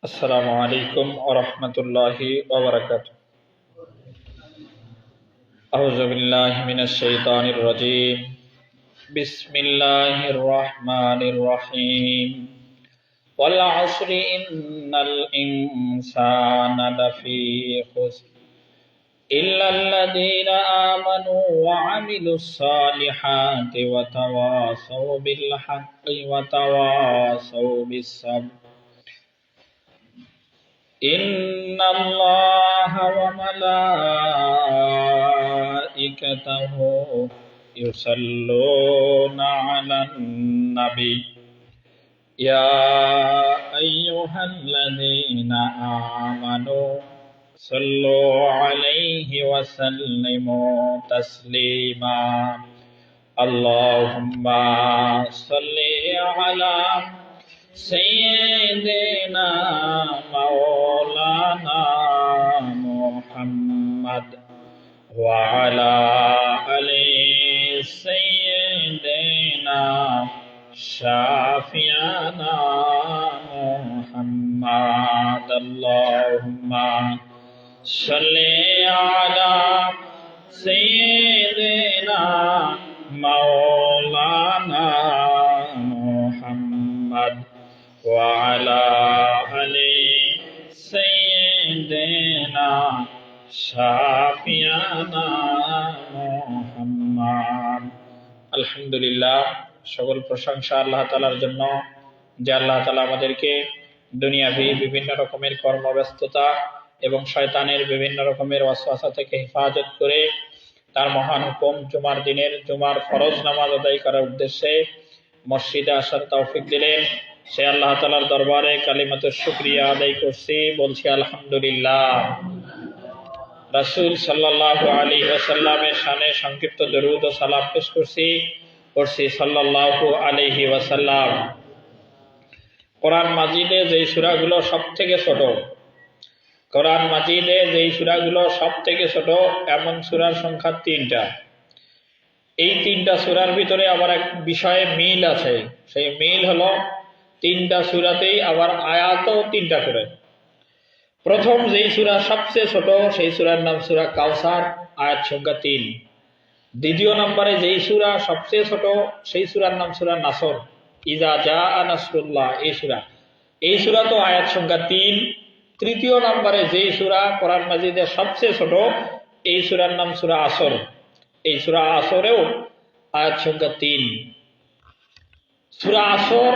আসসালামু আলাইকুম ওয়া রাহমাতুল্লাহি ওয়া বারাকাতুহু। আউযু বিল্লাহি মিনাশ শাইতানির রাজীম। বিসমিল্লাহির রহমানির রহিম। ওয়াল আসরি ইন্নাল ইনসানা লাফী খুসর ইল্লাল্লাযীনা আমানু ওয়া আমিলুস সালিহাতি ওয়া তাওয়াসাউ বিল হাক্কি ওয়া তাওয়াসাউ বিস সাবর। إن الله وملائكته يصلون على النبي يا أيها الذين آمنوا صلوا عليه وسلموا تسليما اللهم صل على سيدنا مولانا محمد وعلى آل سيدنا شافعنا محمد اللهم صل على سيدنا مولانا محمد وعلى آل سيدنا شافعنا محمد। আলহামদুলিল্লাহ, সকল প্রশংসা আল্লাহ তাআলার জন্য, যে আল্লাহ তাআলা আমাদেরকে দুনিয়াভি বিভিন্ন রকমের কর্মব্যস্ততা এবং শয়তানের বিভিন্ন রকমের ওয়াসওয়াসা থেকে হেফাজত করে তার মহান হুকুম জুমার দিনের জুমার ফরজ নামাজ আদায় করার উদ্দেশ্যে মসজিদে আসার তৌফিক দিলেন। সে আল্লাহ তাআলার দরবারে কালিমাতুশ শুকরিয়া আদায় করছি, বলছি আলহামদুলিল্লাহ। রাসূল সাল্লাল্লাহু আলাইহি ওয়াসাল্লামের শানে সংক্ষিপ্ত দরুদ ও সালাম পেশ করছি সাল্লাল্লাহু আলাইহি ওয়াসাল্লাম। কোরআন মাজিদে যেই সূরাগুলো সবথেকে ছোট, কোরআন মাজিদে যেই সূরাগুলো সবথেকে ছোট এমন সূরার সংখ্যা 3টা। এই 3টা সূরার ভিতরে আবার এক বিষয়ে মিল আছে। সেই মিল হলো 3টা সূরাতেই আবার আয়াতও 3টা করে। প্রথম যেই সূরা সবচেয়ে ছোট সেই সূরার নাম সূরা কাউসার, আয়াত সংখ্যা 3। দ্বিতীয় নম্বরে যেই সূরা সবচেয়ে ছোট সেই সূরার নাম সূরা নাসর, ইজা জাআ নাসরুল্লাহ, এই সূরা তো আয়াত সংখ্যা 3। তৃতীয় নম্বরে যেই সূরা কোরআন মাজিদে সবচেয়ে ছোট এই সূরার নাম সূরা আসর, এই সূরা আসরেও আয়াত সংখ্যা 3। সূরা আসর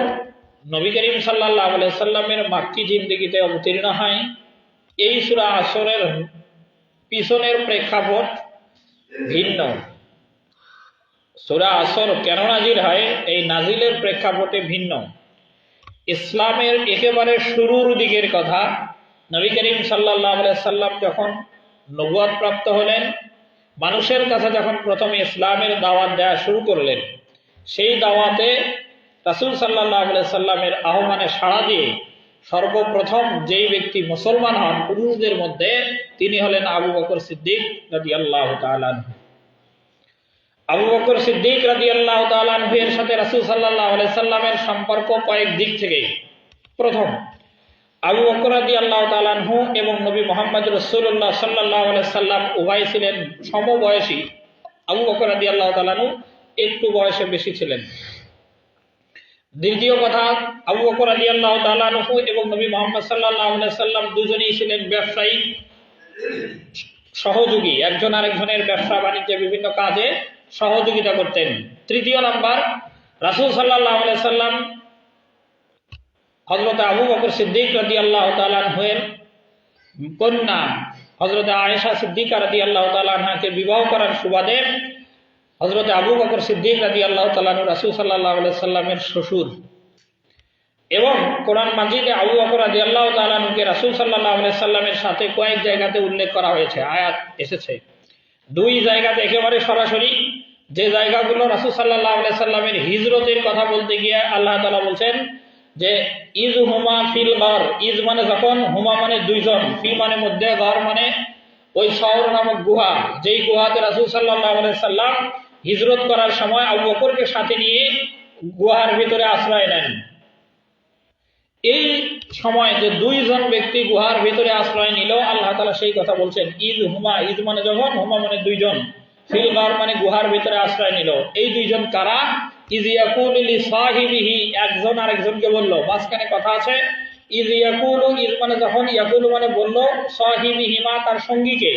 নবী করিম সাল্লাল্লাহু আলাইহি সাল্লামের মাক্কি জিন্দেগিতে অবতীর্ণ হয়। এই সূরা আসরের পিছনের প্রেক্ষাপট ভিন্ন। সূরা আসর কেন নাজিল হয়, এই নাজিলের প্রেক্ষাপটে ভিন্ন। ইসলামের একেবারে শুরুর দিকের কথা। নবী করিম সাল্লাল্লাহু আলাইহি সাল্লাম যখন নবুয়ত প্রাপ্ত হলেন, মানুষের কাছে যখন প্রথমে ইসলামের দাওয়াত দেওয়া শুরু করলেন, সেই দাওয়াতে রাসূল সাল্লাল্লাহু আলাইহি সাল্লামের আহ্বানে সাড়া দিয়ে সর্বপ্রথম যেই ব্যক্তি মুসলমান হন পুরুষদের মধ্যে, তিনি হলেন আবু বকর সিদ্দিক রাদিয়াল্লাহু তাআলা আনহু। আবু বকর সিদ্দিক রাদিয়াল্লাহু তাআলা আনহু এর সাথে রাসূল সাল্লাল্লাহু আলাইহি সাল্লামের সম্পর্ক কয়েক দিক থেকে। প্রথম, আবু বকর রাদিয়াল্লাহু তাআলা আনহু এবং নবী মুহাম্মদ রাসূলুল্লাহ সাল্লাল্লাহু আলাইহি সাল্লাম উভয় ছিলেন সমবয়সী। আবু বকর রাদিয়াল্লাহু তাআলা আনহু একটু বয়সে বেশি ছিলেন। দ্বিতীয় কথা, আবু বকর রাদিয়াল্লাহু তাআলা আনহু এবং নবী মুহাম্মদ সাল্লাল্লাহু আলাইহি সাল্লাম দুজনেই ছিলেন ব্যবসায়ী সহযোগী, একজন আরেকজনের ব্যবসা বাণিজ্যে বিভিন্ন কাজে সহযোগিতা করতেন। তৃতীয় নাম্বার, রাসূল সাল্লাল্লাহু আলাইহি সাল্লাম হযরত আবু বকর সিদ্দিক রাদিয়াল্লাহু তাআলা আনহুর কন্যা হযরত আয়েশা সিদ্দিকা রাদিয়াল্লাহু তাআলা আনহাকে বিবাহ করার সুবাদে হযরত আবু বকর সিদ্দিক রাদিয়াল্লাহু তাআলা আনহু রাসূল সাল্লাল্লাহু আলাইহি সাল্লামের শ্বশুর। এবং কোরআন মাজিদে আবু বকর রাদিয়াল্লাহু তাআলা আনহুকে রাসূল সাল্লাল্লাহু আলাইহি সাল্লামের সাথে কয়েক জায়গাতে উল্লেখ করা হয়েছে, আয়াত এসেছে। দুই জায়গাতে একেবারে সরাসরি, যে জায়গাগুলো রাসূল সাল্লাল্লাহু আলাইহি সাল্লামের হিজরতের কথা বলতে গিয়ে আল্লাহ তাআলা বলছেন যে ইজ হুমা ফিল গর, ইজ মানে যখন, হুমা মানে দুইজন, ফি মানে মধ্যে, গর মানে ওই শহর নামক গুহা, যেই গুহাতে রাসূল সাল্লাল্লাহু আলাইহি সাল্লাম হিজরত করার সময় আবু বকরকে সাথে নিয়ে গুহার ভিতরে আশ্রয় নেন। এই সময় যে দুইজন ব্যক্তি গুহার ভিতরে আশ্রয় নিল, আল্লাহ তাআলা সেই কথা বলছেন। ঈদ হুমা, ঈদ মানে যখন, হুমা মানে দুইজন, ফিল গার মানে গুহার ভিতরে আশ্রয় নিল। এই দুইজন কারা? ইয ইয়াকুলু লিসাহিবিহি, একজন আরেকজনকে বলল। মাঝখানে কথা আছে ইয ইয়াকুলু, ইয মানে যখন, ইয়াকুলু মানে বলল, সাহিবিহিমা তার সঙ্গীকে।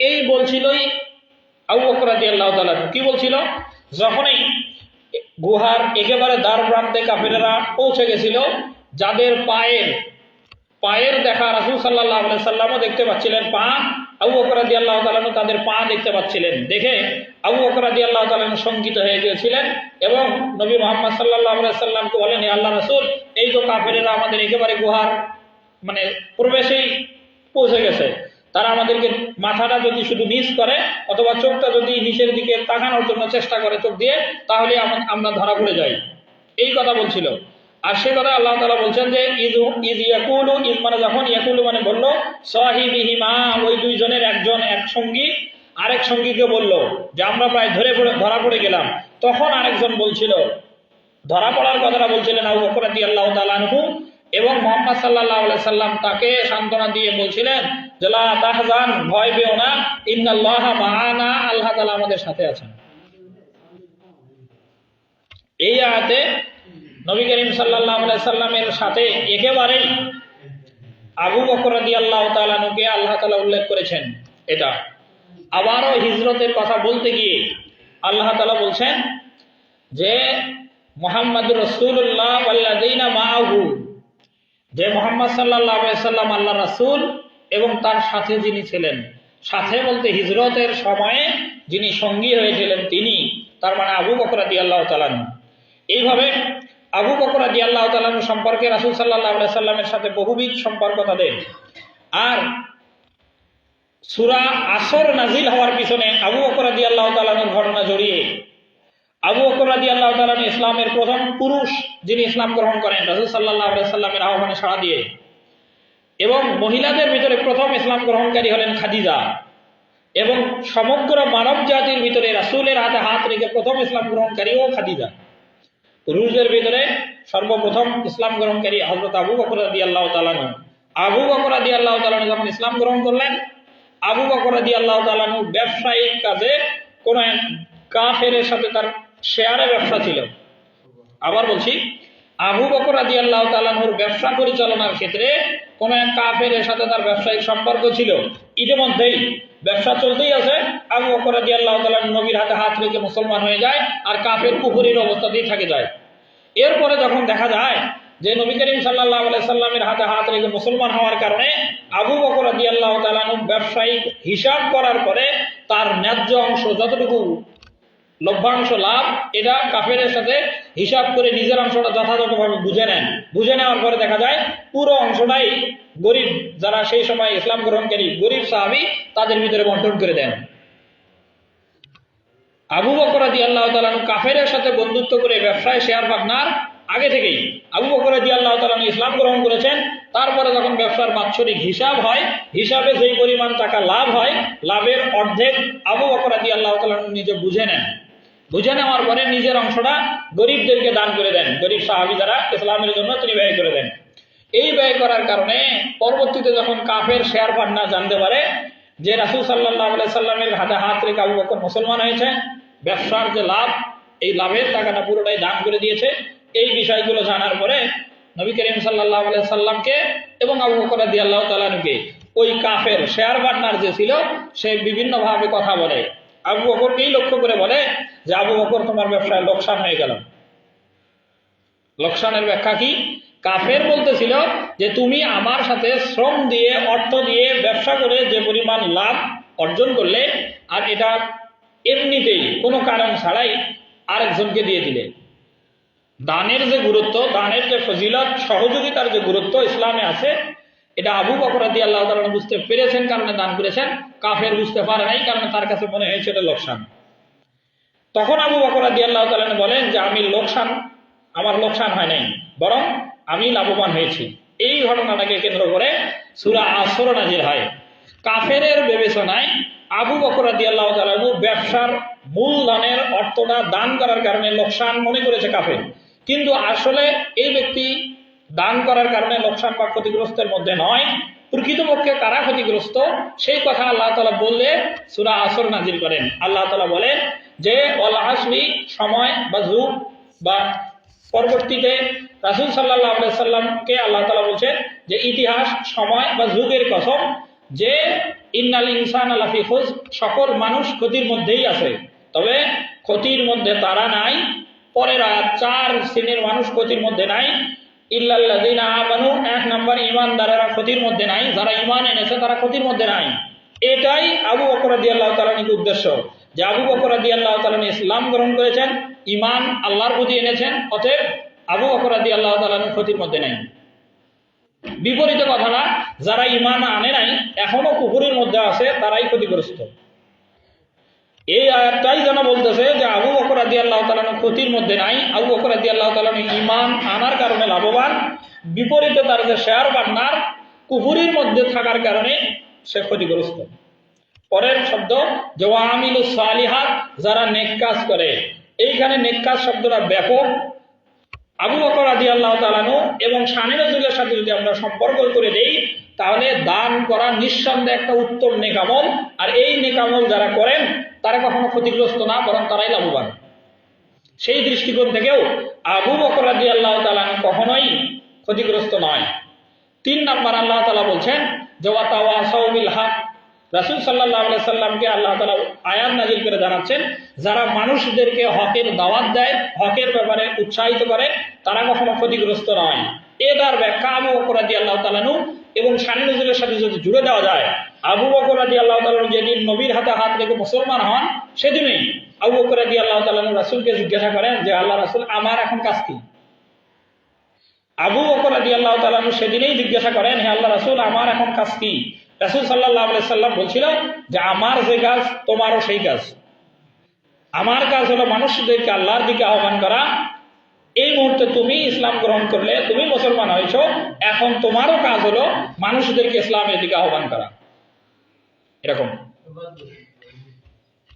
এই বলছিলই আবু বকর রাদিয়াল্লাহু তাআলা। কি বলছিল? যখনই গুহার একেবারে দ্বার প্রান্তে কাফেরেরা পৌঁছে গেছিল, যাদের পায়ের দেখা রাসূল সাল্লাল্লাহু আলাইহি সাল্লামও দেখতে পাচ্ছিলেন, পা, আবু বকর রাদিয়াল্লাহু তাআলা তাদের পা দেখতে পাচ্ছিলেন। দেখে আবু বকর রাদিয়াল্লাহু তাআলা শঙ্কিত হয়ে গিয়েছিলেন এবং নবী মুহাম্মদ সাল্লাল্লাহু আলাইহি সাল্লামকে বলেন, হে আল্লাহর রাসূল, এই তো কাফেরেরা আমাদের একেবারে গুহার মানে প্রবেশেই পৌঁছে গেছে। তারা আমাদেরকে মাথাটা যদি শুধু নিচ করে অথবা চোখটা যদি নিচের দিকে তাকানোর জন্য চেষ্টা করে চোখ দিয়ে, তাহলে আমরা ধরা পড়ে যাই। এই কথা বলছিল। আর সে কথা আল্লাহ তাআলা বলছেন যে ইয ইয়াকুলু, ইয মানে যখন, ইয়াকুলু মানে বলল, সাহিবিহিমা ওই দুইজনের একজন, এক সঙ্গী আরেক সঙ্গীকে বলল যে আমরা প্রায় ধরা পড়ে গেলাম। তখন আরেকজন বলছিল, ধরা পড়ার কথাটা বলছিলেন আবু বকর রাদিয়াল্লাহু তাআলা আনহু, এবং মুহাম্মদ সাল্লাল্লাহু আলাইহি সাল্লাম তাকে সান্ত্বনা দিয়ে বলছিলেন যে লা তাহজান, ভয় পেও না, ইন্নাল্লাহা মাআনা, আল্লাহ তাআলা আমাদের সাথে আছেন। এই আয়াতে নবী করিম সাল্লাল্লাহু আলাইহি সাল্লামের সাথে একেবারেই আবু বকর রাদিয়াল্লাহু তাআলা আনহুকে আল্লাহ তাআলা উল্লেখ করেছেন। এটা আবারও হিজরতের কথা বলতে গিয়ে আল্লাহ তাআলা বলছেন যে মুহাম্মাদুর রাসূলুল্লাহ ওয়াল্লাযীনা মাআহু, যে মুহাম্মদ সাল্লাল্লাহু আলাইহি সাল্লাম আল্লাহর রাসূল এবং তার সাথে যিনি ছিলেন, সাথে বলতে হিজরতের সময়ে যিনি সঙ্গী হয়েছিলেন তিনি, তার মানে আবু বকর রাদিয়াল্লাহু তাআলা। এইভাবে আবু বকর রাদিয়াল্লাহু তাআলা সম্পর্কে রাসূল সাল্লাল্লাহু আলাইহি সাল্লামের সাথে বহুবিধ সম্পর্ক তাদের। আর সূরা আসর নাজিল হওয়ার পিছনে আবু বকর রাদিয়াল্লাহু তাআলার ঘটনা জড়িয়ে। আবু বকর রাদিয়াল্লাহু তাআলা ইসলামের প্রথম পুরুষ যিনি ইসলাম গ্রহণ করেন রাসূল সাল্লাল্লাহু আলাইহি সাল্লামের আহ্বানে সাড়া দিয়ে, এবং মহিলাদের ভিতরে প্রথম ইসলাম গ্রহণকারী হলেন খাদিজা, এবং সমগ্র মানব জাতির ভিতরে রাসূলের হাতে হাত রেখে প্রথম ইসলাম গ্রহণকারীও খাদিজা। পুরুষদের ভিতরে সর্বপ্রথম ইসলাম গ্রহণকারী হযরত আবু বকর রাদিয়াল্লাহু তাআলা। আবু বকর রাদিয়াল্লাহু তাআলা যখন ইসলাম গ্রহণ করলেন, আবু বকর রাদিয়াল্লাহু তাআলা ব্যবসায়িক কাজে কোন এক কাফেরের সাথে তার শেয়ারে ব্যবসা ছিল। আবার বলছি, আবু বকর রাদিয়াল্লাহু তাআলার ব্যবসা পরিচালনার ক্ষেত্রে কোন এক কাফেরের সাথে তার ব্যবসায়িক সম্পর্ক ছিল। ইতিমধ্যেই ব্যবসা চলতেই আছে, আবু বকর রাদিয়াল্লাহু তাআলা নবীর হাতে হাত রেখে মুসলমান হয়ে যায়, আর কাফের কুফরির অবস্থাতেই থেকে যায়। এরপরে যখন দেখা যায় যে নবী করিম সাল্লাল্লাহু আলাইহি সাল্লামের হাতে হাত রেখে মুসলমান হওয়ার কারণে আবু বকর রাদিয়াল্লাহু তাআলা ব্যবসায়িক হিসাব করার পরে তার ন্যায্য অংশ, যতটুকু লভ্যাংশ লাভ, এটা কাফেরের সাথে হিসাব করে নিজের অংশটা যথাযথভাবে বুঝে নেন। বুঝে নেওয়ার পরে দেখা যায় পুরো অংশটাই গরিব, যারা সেই সময় ইসলাম গ্রহণকারী গরিব সাহাবী, তাদের ভিতরে বন্টন করে দেন। আবু বকর রাদিয়াল্লাহু তাআলা কাফেরের সাথে বন্ধুত্ব করে ব্যবসায় শেয়ার পার্টনার আগে থেকেই। আবু বকর রাদিয়াল্লাহু তাআলা ইসলাম গ্রহণ করেছেন, তারপরে যখন ব্যবসার বাৎসরিক হিসাব হয়, হিসাবে যেই পরিমাণ টাকা লাভ হয়, লাভের অর্ধেক আবু বকর রাদিয়াল্লাহু তাআলা নিজে বুঝে নেন। বুঝে নেওয়ার পরে নিজের অংশটা গরিবদেরকে দান করে দেন। গরিব সাহাবী যারা ইসলামের জন্য তিনি ব্যয় করে দেন। এই ব্যয় করার কারণে পরবর্তীতে যখন কাফের শেয়ার পার্টনার জানতে পারে যে রাসূল সাল্লাল্লাহু আলাইহি সাল্লামের হাতে হাত রেখে আবু বকর মুসলমান হয়েছে, ব্যবসার যে লাভ, এই লাভের টাকাটা পুরোটাই দান করে দিয়েছে, এই বিষয়গুলো জানার পরে নবী করিম সাল্লাল্লাহু আলাইহি সাল্লামকে এবং আবু বকর রাদিয়াল্লাহু তাআলা আনহুকে ওই কাফের শেয়ার পার্টনার যে ছিল সে বিভিন্নভাবে কথা বলে। আবু বকরকেই লক্ষ্য করে বলে যে আবু বকর, তোমার ব্যবসায় লোকসান হয়ে গেল। লোকসানের ব্যাখ্যা কি? কাফের বলতেছিল যে তুমি আমার সাথে শ্রম দিয়ে, অর্থ দিয়ে ব্যবসা করে যে পরিমাণ লাভ অর্জন করলে, আর এটা এমনিতেই কোনো কারণ ছাড়াই আরেকজনকে দিয়ে দিলে। দানের যে গুরুত্ব, দানের যে ফজিলত, সহযোগিতার যে গুরুত্ব ইসলামে আছে, এটা আবু বকর রাদিয়াল্লাহু তাআলা বুঝতে পেরেছেন কারণে দান করেছেন। কাফের বুঝতে পারে নাই কারণে তার কাছে মনে হয়েছে এটা লোকসান। তখন আবু বকর রাদিয়াল্লাহু তাআলা বলেন যে আমার লোকসান হয় নাই, বরং আমি লাভবান হয়েছি। এই ঘটনাটাকে কেন্দ্র করে সূরা আসর নাযিল হয়। কাফের বিবেচনায় আবু বকর রাদিয়াল্লাহু তাআলা ব্যবসার মূলধনের অর্থটা দান করার কারণে লোকসান মনে করেছে কাফের, কিন্তু আসলে এই ব্যক্তি দান করার কারণে লোকসান বা ক্ষতিগ্রস্তের মধ্যে নয়। প্রকৃতপক্ষে কারা ক্ষতিগ্রস্ত সেই কথা আল্লাহ তাআলা বললে সূরা আসর নাজিল করেন। আল্লাহ তাআলা বলেন যে ওয়াল আসরি, সময় বা যুগ, বা পরবর্তীতে রাসূল সাল্লাল্লাহু আলাইহি সাল্লামকে আল্লাহ তাআলা বলছেন যে ইতিহাস, সময় বা যুগের কসম, যে ইন্নাল ইনসানা লাফি খুস, সকল মানুষ ক্ষতির মধ্যেই আছে, তবে ক্ষতির মধ্যে তারা নাই। পরের আয়াত, 4 শ্রেণীর মানুষ ক্ষতির মধ্যে নাই। ইল্লাল্লাযিনা আমানু, 1 নম্বর ঈমানদারেরা ক্ষতির মধ্যে নাই, যারা ঈমান এনেছে তারা ক্ষতির মধ্যে নাই। এটাই আবু বকর রাদিয়াল্লাহু তাআলার উদ্দেশ্য, যে আবু বকর রাদিয়াল্লাহু তাআলা ইসলাম গ্রহণ করেছেন, ঈমান আল্লাহর প্রতি এনেছেন, অতএব আবু বকর রাদিয়াল্লাহু তাআলা ক্ষতির মধ্যে নাই। বিপরীত কথা না, যারা ঈমান আনে নাই, এখনো কুফরের মধ্যে আছে, তারাই ক্ষতিগ্রস্ত। এই আয়াতটাই যেন বলতেছে যে আবু বকর রাদিয়াল্লাহু তাআলা ক্ষতির মধ্যে নাই, আবু বকর রাদিয়াল্লাহু তাআলা ঈমান আনার কারণে লাভবান। বিপরীতে তার যে শেয়ার পার্টনার কুফরের মধ্যে থাকার কারণে সে ক্ষতিগ্রস্ত। পরের শব্দ যে ওয়ামিলুস সালিহাত, যারা নেক কাজ করে। এইখানে নেক কাজ শব্দটা ব্যাপক। আবু বকর রাদিয়াল্লাহু তাআলা এবং শানে নজুলের সাথে যদি আমরা সম্পর্ক করে দেই, তাহলে দান করা নিঃসন্দেহে একটা উত্তম নেক আমল। আর এই নেক আমল যারা করেন তারা কখনো ক্ষতিগ্রস্ত না, বরং তারাই লাভবান। সেই দৃষ্টিকোণ থেকেও আবু বকর রাদিয়াল্লাহু তাআলা কখনোই ক্ষতিগ্রস্ত নয়। 3 নম্বর আল্লাহ তাআলা বলছেন যে ওয়াতাওয়াসাউ বিল হক, রাসূল সাল্লাল্লাহু আলাইহি সাল্লামকে আল্লাহ তাআলা আয়াত নাযিল করে জানাচ্ছেন, যারা মানুষদেরকে হকের দাওয়াত দেয়, হকের ব্যাপারে উৎসাহিত করে, তারা কখনো ক্ষতিগ্রস্ত নয়। এটার ব্যাখ্যা আবু বকর রাদিয়াল্লাহু তাআলা এবং শানে নজুলের সাথে যদি জুড়ে দেওয়া যায়, আবু বকর রাদিয়াল্লাহু তাআলা যেদিন নবীর হাতে হাত রেখে মুসলমান হন, সেদিনই আবু বকর রাদিয়াল্লাহু তাআলা রাসূলকে জিজ্ঞাসা করেন যে আল্লাহ রাসূল, আমার এখন কাজ কি? আবু বকর রাদিয়াল্লাহু তাআলা সেদিনই জিজ্ঞাসা করেন, হে আল্লাহ রাসূল, আমার এখন কাজ কি? রাসূল সাল্লাল্লাহু আলাইহি সাল্লাম বলছিল যে আমার যে কাজ তোমারও সেই কাজ। আমার কাজ হলো মানুষদেরকে আল্লাহর দিকে আহ্বান করা। এই মুহূর্তে তুমি ইসলাম গ্রহণ করলে, তুমি মুসলমান হয়েছ, এখন তোমারও কাজ হলো মানুষদেরকে ইসলামের দিকে আহ্বান করা। এরকম।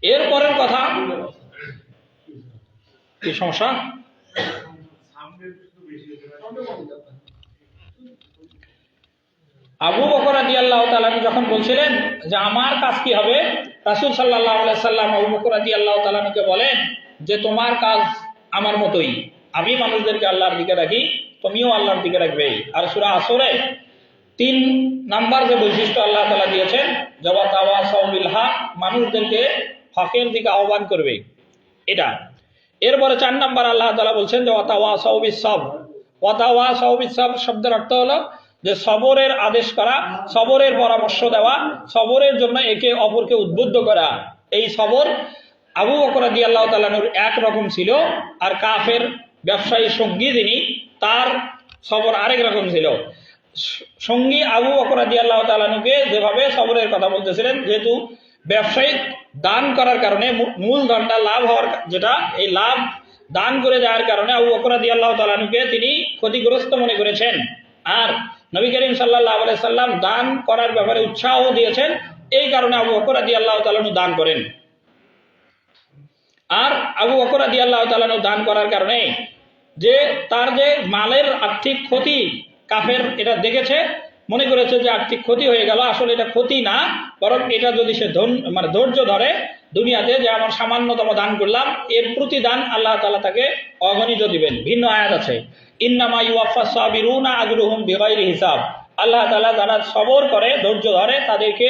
এরপরের কথা কি সমস্যা? আবু বকর রাদিয়াল্লাহু তাআলা যখন বলছিলেন যে আমার কাজ কি হবে, রাসূল সাল্লাল্লাহু আলাইহি সাল্লাম আবু বকর রাদিয়াল্লাহু তাআলাকে বলেন যে তোমার কাজ আমার মতোই, আমি মানুষদেরকে আল্লাহর দিকে রাখি, তুমিও আল্লাহর দিকে রাখবে। আর সূরা আসরে 3 নাম্বার যে বৈশিষ্ট্য আল্লাহ তাআলা দিয়েছেন, ওয়াতাওয়াসাউ বিল হক, মানুষদেরকে হকের দিকে আহ্বান করবে, এটা। এরপরে 4 নাম্বার আল্লাহ তাআলা বলছেন যে ওয়াতাওয়াসাউ বিস সাবর। ওয়াতাওয়াসাউ বিস সাবর শব্দের অর্থ হলো যে সবরের আদেশ করা, সবরের পরামর্শ দেওয়া, সবরের জন্য একে অপরকে উদ্বুদ্ধ করা। এই সবর আবু বকর রাদিয়াল্লাহু তাআলা একরকম ছিল, আর কাফের ব্যবসায়ী সঙ্গী যিনি, তার সবর আরেক রকম ছিল। সঙ্গী আবু বকর রাদিয়াল্লাহু তাআলাকে যেভাবে সবরের কথা বলতেছিলেন, যেহেতু ব্যবসায়িক দান করার কারণে মূলধনটা লাভ হওয়ার, যেটা এই লাভ দান করে দেওয়ার কারণে আবু বকর রাদিয়াল্লাহু তাআলাকে তিনি ক্ষতিগ্রস্ত মনে করেছেন। আর নবী করিম সাল্লাল্লাহু আলাইহি সাল্লাম দান করার ব্যাপারে উৎসাহ দিয়েছেন, এই কারণে আবু বকর রাদিয়াল্লাহু তাআলা দান করেন। আর আবু বকর রাদিয়াল্লাহু তাআলা দান করার কারণে যে তার যে মালের আর্থিক ক্ষতি, কাফের এটা দেখেছে, মনে করেছে যে আর্থিক ক্ষতি হয়ে গেল। আসলে এটা ক্ষতি না, বরং এটা যদি সে ধৈর্য ধরে দুনিয়াতে, যে আমার সামান্যতম দান করলাম, এর প্রতিদান আল্লাহ তাআলা তাকে অগণিত দিবেন। ভিন্ন আয়াত আছে, ইন্নামা ইউওয়াফাস সাবিরুনা আজরুহুম বিগাইরি হিসাব। আল্লাহ তাআলা যারা সবর করে, ধৈর্য ধরে, তাদেরকে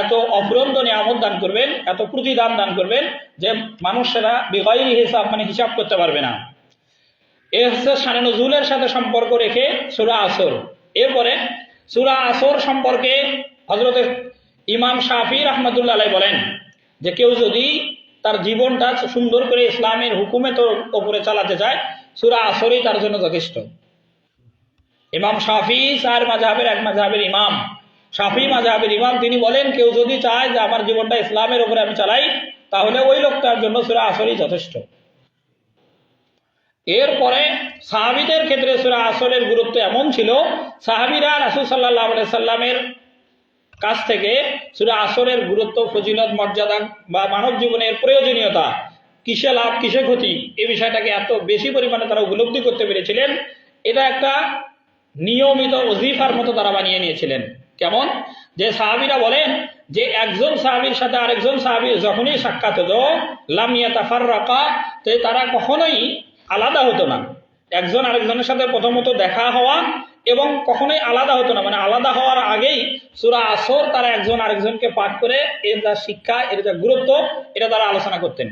এত অফুরন্ত নিয়ামত দান করবেন, এত প্রতিদান দান করবেন যে মানুষেরা বিগাইরি হিসাব, মানে হিসাব করতে পারবে না। এ হচ্ছে শানে নজুলের সাথে সম্পর্ক রেখে সূরা আসর। এরপরে সূরা আসর সম্পর্কে হযরত ইমাম শাফি রাহমাতুল্লাহ আলাইহি বলেন যে কেউ যদি তার জীবনটা সুন্দর করে ইসলামের হুকুমের উপরে চালাতে চায়, সূরা আসরই তার জন্য যথেষ্ট। ইমাম শাফি 4 মাযহাবের এক মাযহাবের ইমাম, শাফি মাযহাবের ইমাম, তিনি বলেন কেউ যদি চায় যে আমার জীবনটা ইসলামের উপরে আমি চালাই, তাহলে ওই লোকটার জন্য সূরা আসরই যথেষ্ট। এরপরে সাহাবীদের ক্ষেত্রে সূরা আসরের গুরুত্ব এমন ছিল, সাহাবীরা রাসূল সাল্লাল্লাহু আলাইহি সাল্লামের কাছ থেকে সূরা আসরের গুরুত্ব, ফজিলত, মর্যাদা বা মানব জীবনের প্রয়োজনীয়তা, কিসে লাভ কিসে ক্ষতি, এই বিষয়টাকে এত বেশি পরিমাণে তারা উপলব্ধি করতে পেরেছিলেন। এটা একটা নিয়মিত ওজিফার মতো তারা বানিয়ে নিয়েছিলেন। কেমন? যে সাহাবীরা বলেন যে একজন সাহাবীর সাথে আরেকজন সাহাবী যখনই সাক্ষাৎ হতো লাম ইয়াতাফাররাকা, তো তারা কখনোই আলাদা হতো না। একজন আরেকজনের সাথে প্রথমত দেখা হওয়া এবং কখনোই আলাদা হতো না, মানে আলাদা হওয়ার আগেই সূরা আসর তারা একজন আরেকজনকে পাঠ করে এর যা শিক্ষা, এর যা গুরুত্ব, এটা তারা আলোচনা করতেন।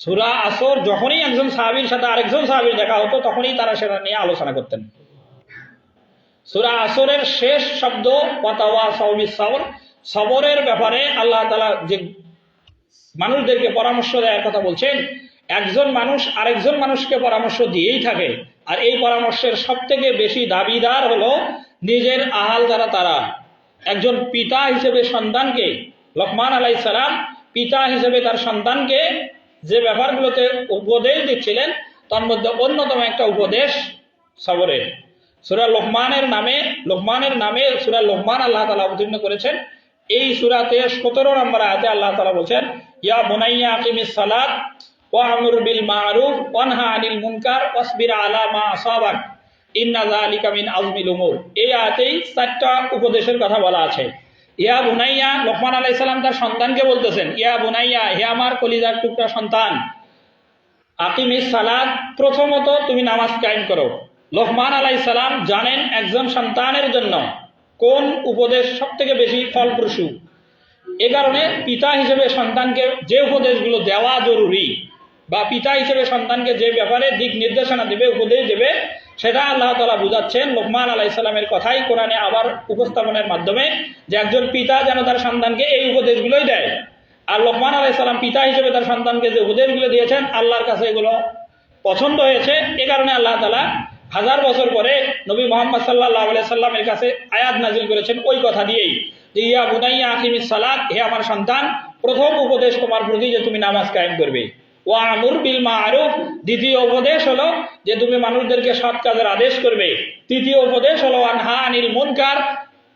সূরা আসর যখনই একজন সাহাবীর সাথে আরেকজন সাহাবীর দেখা হতো তখনই তারা সেটা নিয়ে আলোচনা করতেন। সূরা আসরের শেষ শব্দ ওয়াতাওয়াসাউ বিস-সাবর, সবরের ব্যাপারে আল্লাহ তাআলা যে মানুষদেরকে পরামর্শ দেওয়ার কথা বলছেন, একজন মানুষ আরেকজন মানুষকে পরামর্শ দিয়েই থাকে, আর এই পরামর্শের সবথেকে বেশি দাবিদার হলো নিজের আহাল যারা তারা। একজন পিতা হিসেবে সন্তানকে, লোকমান আলাইহিস সালাম পিতা হিসেবে তার সন্তানকে যে ব্যাপারগুলোতে উপদেশ দিচ্ছিলেন তার মধ্যে অন্যতম একটা উপদেশ সবরের। সূরা লোকমানের নামে সূরা লোকমান আল্লাহ তাআলা অবতীর্ণ করেছেন। এই সূরাতে 17 নম্বর আয়াতে আল্লাহ তাআলা বলেন, ইয়া বুনাইয়া আকিমিস সালাত ওয়া আমুর বিল মারুফ ওয়ানহা আনিল মুনকার ওয়াসবির আলা মা আসাবাক ইন্না যালিকা মিন আযমিল উমুর। এই আয়াতেই 4টা উপদেশের কথা বলা আছে। ইয়া বুনাইয়া, লোকমান আলাইহিস সালাম তার সন্তানকে বলতেছেন, ইয়া বুনাইয়া, হে আমার কলিজার টুকরা সন্তান, আকিমিস সালাত, প্রথমত তুমি নামাজ কায়েম করো। লোকমান আলাইহিস সালাম জানেন একজন সন্তানের জন্য কোন উপদেশ সবথেকে বেশি ফলপ্রসূ। এ কারণে পিতা হিসেবে সন্তানকে যে উপদেশগুলো দেওয়া জরুরি, বা পিতা হিসেবে সন্তানকে যে ব্যাপারে দিক নির্দেশনা দেবে, উপদেশ দেবে, সেটা আল্লাহ তাআলা বুঝাচ্ছেন লোকমান আলাইহিস সালামের কথাই কোরআনে আবার উপস্থাপনের মাধ্যমে, যে একজন পিতা যেন তার সন্তানকে এই উপদেশগুলোই দেয়। আর লোকমান আলাইহিস সালাম পিতা হিসেবে তার সন্তানকে যে উপদেশগুলো দিয়েছেন আল্লাহর কাছে এগুলো পছন্দ হয়েছে। এ কারণে আল্লাহ তাআলা 1000 বছর পরে নবী মুহাম্মদ সাল্লাল্লাহু আলাইহি সাল্লামের কাছে আয়াত নাজিল করেছেন ওই কথা দিয়েই, যে ইয়া বুনাইয়া আকিমিস সালাত, হে আমার সন্তান, প্রথম উপদেশ তোমার প্রতি যে তুমি নামাজ কায়েম করবে। ওয়া আমুর বিল মারুফ, দ্বিতীয় উপদেশ হলো যে তুমি মানুষদেরকে সৎ কাজের আদেশ করবে। তৃতীয় উপদেশ হলো আনহা আনিল মুনকার,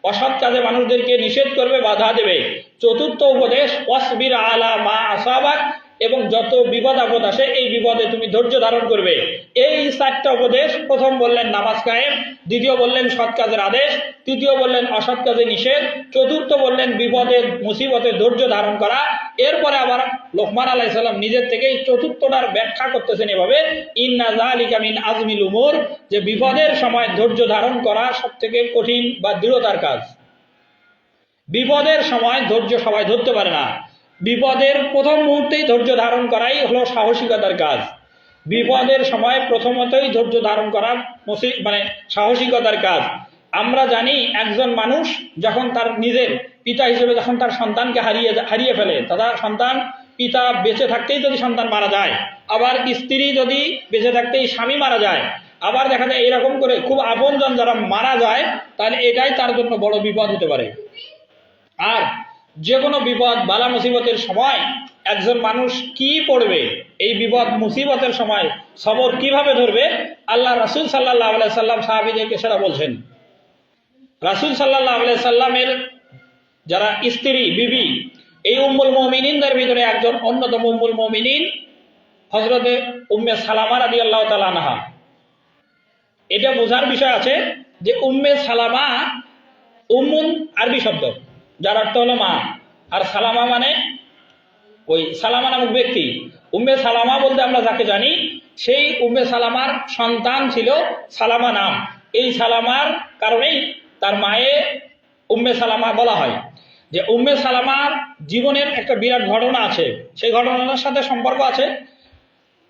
অসৎ কাজে মানুষদেরকে নিষেধ করবে, বাধা দেবে। চতুর্থ উপদেশ ওয়াসবির আলা মা আসাবাক, এবং যত বিপদ আপদ আসে এই বিপদে তুমি ধৈর্য ধারণ করবে। এই 4টা উপদেশ, প্রথম বললেন নামাজ কায়েম, দ্বিতীয় বললেন সৎ কাজের আদেশ, তৃতীয় বললেন অসৎ কাজে নিষেধ, চতুর্থ বললেন বিপদে মুসিবতে ধৈর্য ধারণ করা। এরপরে আবার লোকমান আলাইহিস সালাম নিজের থেকেই চতুর্থটার ব্যাখ্যা করতেছেন এভাবে, ইন্না যালিকা মিন আযমিল উমুর, যে বিপদের সময় ধৈর্য ধারণ করা সবথেকে কঠিন বা দৃঢ়তার কাজ। বিপদের সময় ধৈর্য সবাই ধরতে পারে না, বিপদের প্রথম মুহূর্তেই ধৈর্য ধারণ করাই হলো সাহসিকতার কাজ। বিপদের সময় প্রথমতই ধৈর্য ধারণ করা মানে সাহসিকতার কাজ। আমরা জানি একজন মানুষ যখন তার নিজের পিতা হিসেবে যখন তার সন্তানকে হারিয়ে ফেলে, তার সন্তান, পিতা বেঁচে থাকতেই যদি সন্তান মারা যায়, আবার স্ত্রী যদি বেঁচে থাকতেই স্বামী মারা যায়, আবার দেখা যায় এরকম করে খুব আপনজন যারা মারা যায়, তাহলে এটাই তার জন্য বড় বিপদ হতে পারে। আর যে কোনো বিপদ বালা মুসিবতের সময় একজন মানুষ কি পড়বে, এই বিপদ মুসিবতের সময় সবর কিভাবে ধরবে, আল্লাহ রাসূল সাল্লাল্লাহু আলাইহি সাল্লাম সাহাবীদেরকে সেটা বলছেন। রাসূল সাল্লাল্লাহু আলাইহি সাল্লামের যারা স্ত্রী বিবি, এই উম্মুল মুমিনিনদের ভিতরে একজন অন্যতম উম্মুল মুমিনিন হযরতে উম্মে সালামা রাদিয়াল্লাহু তাআলা আনহা। এটা বোঝার বিষয় আছে যে উম্মে সালামা, উম্মুন আরবি শব্দ যার অর্থ হলো মা, আর সালামা মানে ওই সালামা নামক ব্যক্তি। উম্মে সালামা বলতে আমরা যাকে জানি, সেই উম্মে সালামার সন্তান ছিল সালামা নাম। এই সালামার কারণেই তার মায়ে উম্মে সালামা বলা হয়। যে উম্মে সালামার জীবনের একটা বিরাট ঘটনা আছে, সেই ঘটনার সাথে সম্পর্ক আছে।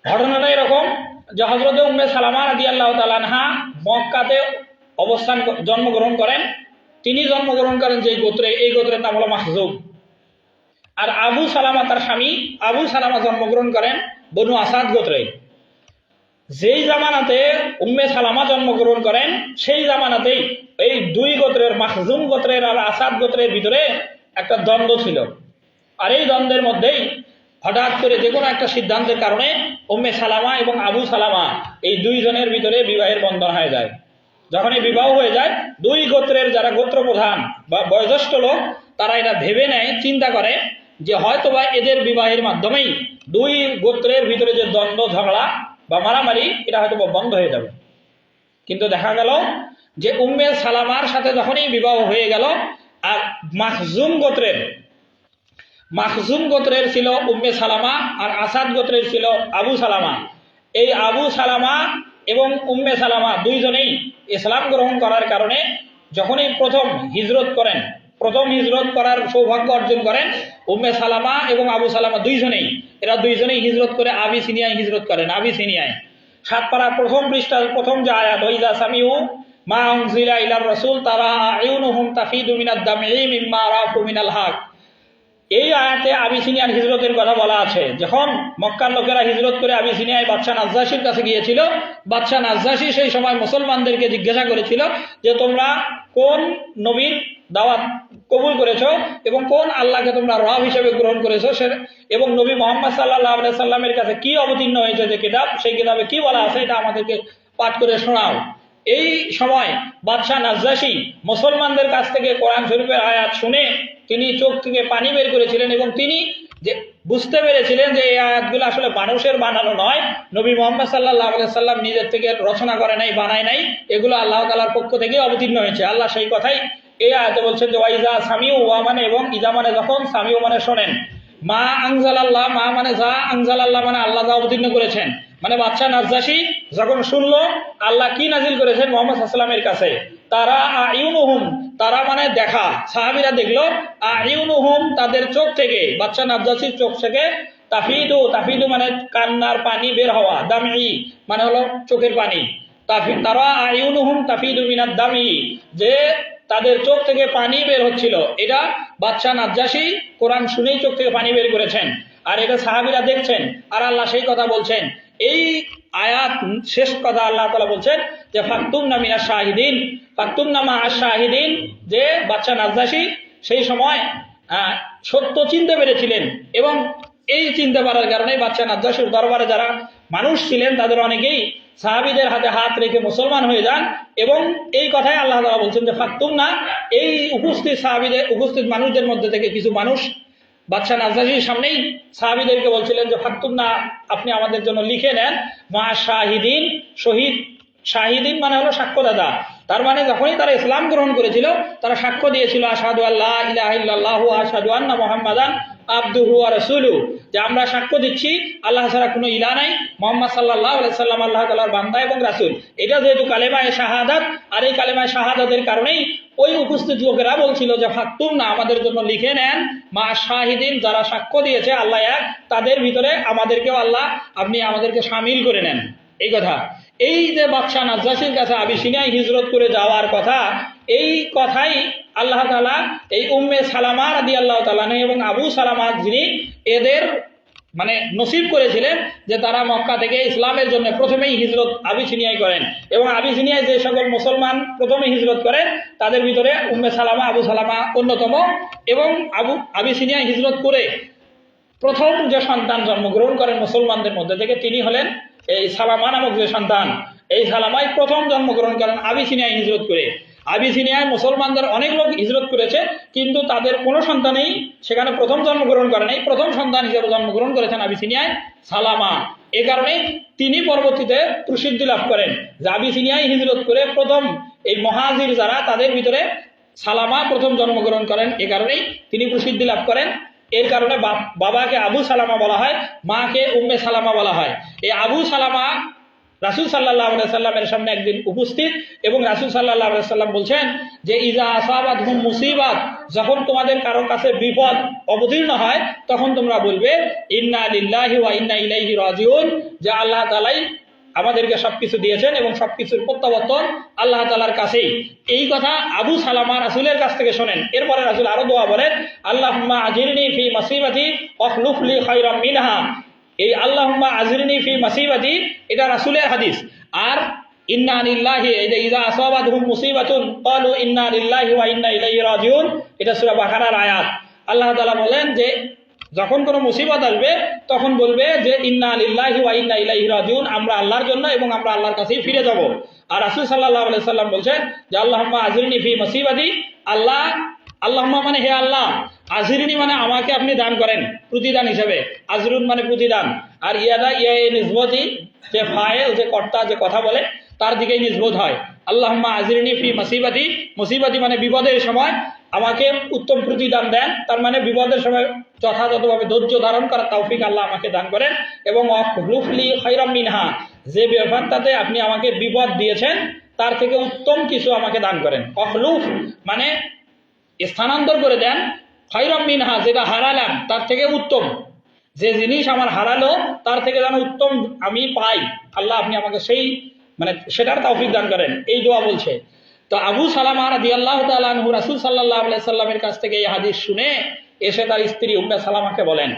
ঘটনাটা এরকম যে হযরতে উম্মে সালামা রাদিয়াল্লাহু তাআলা আনহা মক্কাতে জন্মগ্রহণ করেন। তিনি জন্মগ্রহণ করেন যে গোত্রে, এই গোত্রের নাম হলো মাখজুম। আর আবু সালামা তার স্বামী, আবু সালামা জন্মগ্রহণ করেন বনু আসাদ গোত্রে। যেই জামানাতে উম্মে সালামা জন্মগ্রহণ করেন সেই জামানাতেই এই দুই গোত্রের, মাখজুম গোত্রের আর আসাদ গোত্রের ভিতরে একটা দ্বন্দ্ব ছিল। আর এই দ্বন্দ্বের মধ্যেই হঠাৎ করে যে কোনো একটা সিদ্ধান্তের কারণে উম্মে সালামা এবং আবু সালামা এই দুইজনের ভিতরে বিবাহের বন্ধন হয়ে যায়। যখন এই বিবাহ হয়ে যায়, দুই গোত্রের যারা গোত্র প্রধান বা বয়োজ্যেষ্ঠ লোক, তারা এটা ভেবে নেয়, চিন্তা করে যে হয়তোবা এদের বিবাহের মাধ্যমেই দুই গোত্রের ভিতরে যে দ্বন্দ্ব ঝগড়া বা মারামারি, এটা হয়তো বন্ধ হয়ে যাবে। কিন্তু দেখা গেল যে উম্মে সালামার সাথে যখনই বিবাহ হয়ে গেল, আর মাখজুম গোত্রের ছিল উম্মে সালামা, আর আসাদ গোত্রের ছিল আবু সালামা। এই আবু সালামা এবং উম্মে সালামা দুইজনেই ইসলাম গ্রহণ করার কারণে যখনই প্রথম হিজরত করার সৌভাগ্য অর্জন করেন উম্মে সালামা এবং আবু সালামা এরা দুইজনেই হিজরত করে আবিসিনিয়ায় হিজরত করেন। আবিসিনিয়ায় 7 পারা প্রথম পৃষ্ঠা প্রথম যে আয়াত, ওয়াইজা সামিউ মা উনজিলা ইলার রাসূল তারা আয়ুনুহুম তাফিদু মিনাদ দামঈ মিম্মা রাফু মিনাল হক। এই আয়াতে আবিসিনিয়ার হিজরতের কথা বলা আছে। যখন মক্কার লোকেরা হিজরত করে আবিসিনিয়ায় বাদশা নাজ্জাশীর কাছে গিয়েছিল, বাদশা নাজ্জাশী সেই সময় মুসলমানদেরকে জিজ্ঞাসা করেছিল যে তোমরা কোন নবীর দাওয়াত কবুল করেছো এবং কোন আল্লাহকে তোমরা রব হিসেবে গ্রহণ করেছো, এবং নবী মুহাম্মদ সাল্লাল্লাহু আলাইহি সাল্লামের কাছে কি অবতীর্ণ হয়েছে যে কিতাব, সেই কিতাবে কি বলা আছে এটা আমাদেরকে পাঠ করে শোনাও। এই সময় বাদশা নাজ্জাশী মুসলমানদের কাছ থেকে কোরআন শরীফের আয়াত শুনে তিনি চোখ থেকে পানি বের করেছিলেন এবং তিনি যে বুঝতে পেরেছিলেন যে এই আয়াতগুলো আসলে মানুষের বানানো নয়, নবী মুহাম্মদ সাল্লাল্লাহু আলাইহি সাল্লাম নিজের থেকে রচনা করে নাই, বানায় নাই, এগুলো আল্লাহ তাআলার পক্ষ থেকে অবতীর্ণ হয়েছে। আল্লাহ সেই কথাই এই আয়াতে বলছেন যে ওয়াইজা সামিউ, ওয়া মানে এবং, ইজা মানে যখন, সামিউ মানে শোনেন, মা আনজালাল্লাহ, মা মানে যা, আনজালাল্লাহ মানে আল্লাহ যা অবতীর্ণ করেছেন। মানে বাদশা নাজ্জাশী যখন শুনলো আল্লাহ কি নাজিল করেছেন মুহাম্মদ সাল্লাল্লাহু আলাইহি ওয়াসাল্লামের কাছে, তারা আয়ুনুহুম, তারা মানে দেখা, সাহাবীরা দেখলো, আয়ুনুহুম তাদের চোখ থেকে, বাদশা নাজ্জাশীর চোখ থেকে, তাফিদু মানে কান্নার পানি বের হওয়া, দামঈ মানে হলো চোখের পানি, তারা আয়ুনুহুম তাফিদু মিনাদ দামঈ, যে তাদের চোখ থেকে পানি বের হচ্ছিল। এটা বাদশা নাজ্জাশী কোরআন শুনেই চোখ থেকে পানি বের করেছেন, আর এটা সাহাবীরা দেখছেন, আর আল্লাহ সেই কথা বলছেন। এই আয়াত শেষ কথা আল্লাহ তাআলা বলছেন যে ফাকতুমনা মিনাশ শাহিদিন, ফাকতুমনা মাআশ শাহিদিন, যে বাদশা নাজ্জাশী সেই সময় সত্য চিনতে পেরেছিলেন, এবং এই চিনতে পারার কারণে বাদশা নাজ্জাশীর দরবারে যারা মানুষ ছিলেন তাদের অনেকেই সাহাবীদের হাতে হাত রেখে মুসলমান হয়ে যান। এবং এই কথাই আল্লাহ তাআলা বলছেন যে ফাকতুমনা, এই উপস্থিত মানুষদের মধ্যে থেকে কিছু মানুষ বাদশা নাজ্জাশীর সামনেই সাহাবীদেরকে বলছিলেন যে ফাকতুমনা, আপনি আমাদের জন্য লিখে নেন মা শাহিদিন, শাহিদিন মানে হলো সাক্ষ্যদাতা। তার মানে যখনই তারা ইসলাম গ্রহণ করেছিল তারা সাক্ষ্য দিয়েছিল আশহাদু আল্লা ইলাহা ইল্লাল্লাহ ওয়া আশহাদু আন্না মুহাম্মাদান আবদুহু ওয়া রাসূলুহু, যে আমরা সাক্ষ্য দিচ্ছি আল্লাহ ছাড়া কোনো ইলাহ নাই, মুহাম্মদ সাল্লাল্লাহু আলাইহি সাল্লাম আল্লাহ তাআলার বান্দা এবং রাসূল। এটা যেহেতু কালেমায়ে শাহাদাত, আর এই কালেমায়ে শাহাদাতের কারণেই ওই উপস্থিত লোকেরা বলছিল যে ফাকতুমনা, আমাদের জন্য লিখে নেন মা শাহিদিন, যারা সাক্ষ্য দিয়েছে আল্লাহ এক, তাদের ভিতরে আমাদেরকেও আল্লাহ আপনি আমাদেরকে শামিল করে নেন। এই কথা, এই যে বাদশা নাজ্জাশীর কাছে আবিসিনিয়ায় হিজরত করে যাওয়ার কথা, এই কথাই আল্লাহ তাআলা এই উম্মে সালামা রাদিয়াল্লাহু তাআলা এবং আবু সালামা, যিনি এদের মানে নসিব করেছিলেন যে তারা মক্কা থেকে ইসলামের জন্য প্রথমেই হিজরত আবিসিনিয়ায় করেন, এবং আবিসিনিয়ায় যে সকল মুসলমান প্রথমে হিজরত করেন তাদের ভিতরে উম্মে সালামা, আবু সালামা অন্যতম। এবং আবিসিনিয়ায় হিজরত করে প্রথম যে সন্তান জন্মগ্রহণ করেন মুসলমানদের মধ্যে থেকে, তিনি হলেন এই সালামা নামক যে সন্তান, এই সালামাই প্রথম জন্মগ্রহণ করেন আবিসিনিয়ায় হিজরত করে। আবিসিনিয়ায় মুসলমানদের অনেক লোক হিজরত করেছে, কিন্তু তাদের কোনো সন্তানেই সেখানে প্রথম জন্মগ্রহণ করে নাই। প্রথম সন্তান হিসেবে জন্মগ্রহণ করেছেন আবিসিনিয়ায় সালামা। এ কারণে তিনি পরবর্তীতে প্রসিদ্ধি লাভ করেন যে আবিসিনিয়ায় হিজরত করে প্রথম এই মহাজির যারা, তাদের ভিতরে সালামা প্রথম জন্মগ্রহণ করেন। এ কারণেই তিনি প্রসিদ্ধি লাভ করেন। এর কারণে বাবাকে আবু সালামা বলা হয়, মাকে উম্মে সালামা বলা হয়। এই আবু সালামা রাসূল সাল্লাল্লাহু আলাইহি সাল্লামের সামনে একদিন উপস্থিত, এবং রাসূল সাল্লাল্লাহু আলাইহি সাল্লাম বলছেন যে ইজা আসাবাতহুম মুসিবাত, যখন তোমাদের কারোর কাছে বিপদ অবতীর্ণ হয় তখন তোমরা বলবে ইন্না লিল্লাহি ওয়া ইন্না ইলাইহি রাজিউন, যে আল্লাহ তাআলাই আমাদেরকে সবকিছু দিয়েছেন এবং সবকিছুর প্রত্যাবর্তন আল্লাহ তাআলার কাছেই। এই কথা আবু সালামা রাসূলের কাছ থেকে শোনেন। এরপরে রাসূল আরো দোয়া বলেন, আল্লাহুম্মা আজিরনি ফি মাসিবাতি ওয়াখলুফ লি খায়রাম মিনহা। এই আল্লাহুম্মা আজিরনি ফি মাসিবাতি এটা রাসূলের হাদিস। আর ইন্না লিল্লাহি, এই যে ইজা আসাবাতহুম মুসিবাতুন ক্বালু ইন্না লিল্লাহি ওয়া ইন্না ইলাইহি রাজিউন, এটা সূরা বাকারার আয়াত। আল্লাহ তাআলা বলেন যে যখন কোনো মুসিবত আসবে তখন বলবে যে ইন্না লিল্লাহি ওয়া ইন্না ইলাইহি রাজিউন, আমরা আল্লাহর জন্য এবং আমরা আল্লাহর কাছেই ফিরে যাব। আর রাসূল সাল্লাল্লাহু আলাইহি সাল্লাম বলছেন যে আল্লাহুম্মা আজিরনি ফি মুসিবাতি, আল্লাহুম্মা মানে হে আল্লাহ, আজিরনি মানে আমাকে আপনি দান করেন প্রতিদান হিসেবে, আজরুন মানে প্রতিদান, আর ইয়া নিসবতি, যে ফাইল যে কর্তা যে কথা বলে তার দিকেই নিসবত হয়। আল্লাহুম্মা আজিরনি ফি মুসিবাতি, মুসিবাতি মানে বিপদের সময় আমাকে উত্তম প্রতিদান দেন, তার মানে বিপদের সময় যথাযথভাবে ধৈর্য ধারণ করার তৌফিক আল্লাহ আমাকে দান করেন। এবং অখলুফলি খায়রাম মিনহা, যে ব্যাপারটাতে আপনি আমাকে বিপদ দিয়েছেন তার থেকে উত্তম কিছু আমাকে দান করেন। অখলুফ মানে স্থানান্তর করে দেন, খায়রাম মিনহা যেটা হারালাম তার থেকে উত্তম, যে জিনিস আমার হারালো তার থেকে যেন উত্তম আমি পাই, আল্লাহ আপনি আমাকে সেই মানে সেটার তৌফিক দান করেন, এই দোয়া বলছে। তো আবু সালামা রাদিয়াল্লাহু তাআলা আনহু রাসূল সাল্লাল্লাহু আলাইহি সাল্লামের কাছ থেকে এই হাদিস শুনে এসে তার স্ত্রী উম্মে সালামাকে বলেন।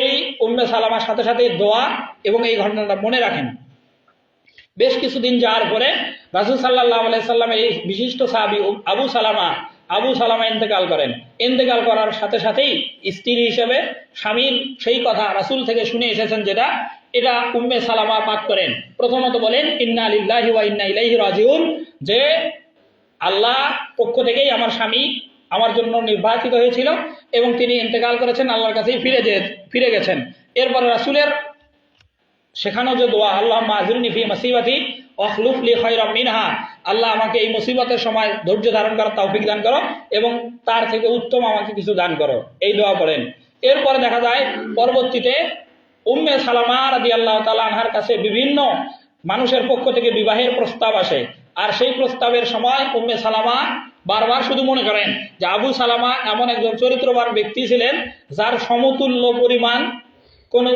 এই উম্মে সালামার সাথে সাথে দোয়া এবং এই ঘটনাটা মনে রাখেন। বেশ কিছুদিন যাওয়ার পরে রাসূল সাল্লাল্লাহু আলাইহি সাল্লামের এই বিশিষ্ট সাহাবী আবু সালামা ইন্তেকাল করেন। ইন্তেকাল করার সাথে সাথেই স্ত্রী হিসেবে স্বামীর সেই কথা রাসূল থেকে শুনে এসেছেন, যেটা এটা উম্মে সালামা পাঠ করেন। প্রথমত বলেন ইন্না লিল্লাহি ওয়া ইন্না ইলাইহি রাজিউন, যে আল্লাহ পক্ষ থেকেই আমার স্বামী আমার জন্য নির্বাচিত হয়েছিল এবং তিনি ইন্তেকাল করেছেন, আল্লাহর কাছেই ফিরে গেছেন। এরপরে রাসূলের শেখানো যে দোয়া আল্লাহুম্মা আজিরনি ফি মুসিবাতি ওয়াখলুফ লি খায়রাম মিনহা, আল্লাহ আমাকে এই মুসিবতের সময় ধৈর্য ধারণ করার তৌফিক দান করো এবং তার থেকে উত্তম আমাকে কিছু দান করো, এই দোয়া পড়েন। এরপরে দেখা যায় পরবর্তীতে উম্মে সালামা রাদিয়াল্লাহু তাআলা আনহার কাছে বিভিন্ন মানুষের পক্ষ থেকে বিবাহের প্রস্তাব আসে। আর সেই প্রস্তাবের সময় উম্মে সালামা বারবার শুধু মনে করেন যে আবু সালামা এমন একজন চরিত্রবান ব্যক্তি ছিলেন যার সমতুল্য পরিমাণ কোনো